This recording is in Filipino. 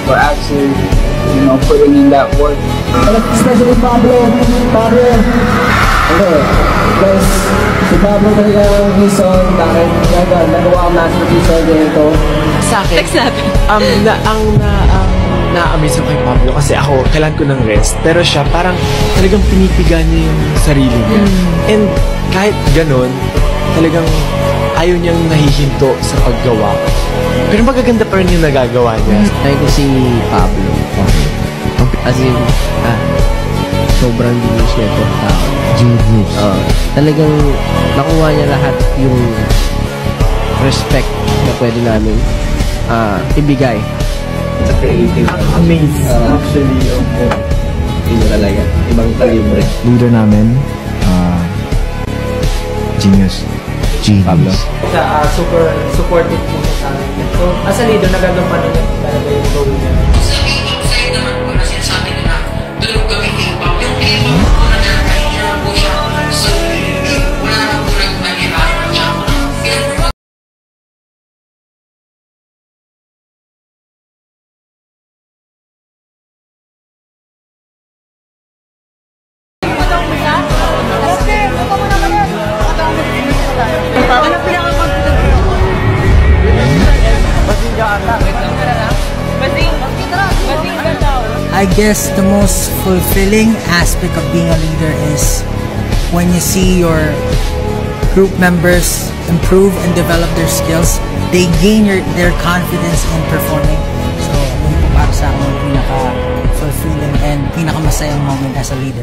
for actually, putting in that work. Especially Pablo. Okay, guys, si Pablo talaga ang reason bakit nagawa ang masterpiece na ito. Sa akin, na-amaze ako kay Pablo kasi ako, kailan ko ng rest. Pero siya, parang talagang pinipiga niya yung sarili niya. And kahit ganun, talagang ayaw niyang nahihinto sa paggawa. Pero magaganda pa rin yung nagagawa niya. Try ko si Pablo. As in, sobrang genius niya ito. Genius. Talagang nakuha niya lahat yung respect na pwede namin ibigay. Sa creative. Amazing. Actually, yun talaga. Ibang kalibre. Leader namin, genius. Pablo. Super supportive po siya sa amin. So, as a leader, nagagampanan niya talaga yung role niya. Sa'yo naman po na sinasabi nila, tulog kami K-pop. Yung K-pop po na nagkahiya po siya. So, wala na po nagpagihan. I guess the most fulfilling aspect of being a leader is when you see your group members improve and develop their skills, they gain their confidence in performing. So, yun po para sa akin yung pinaka-fulfilling and pinaka-masayang moment as a leader.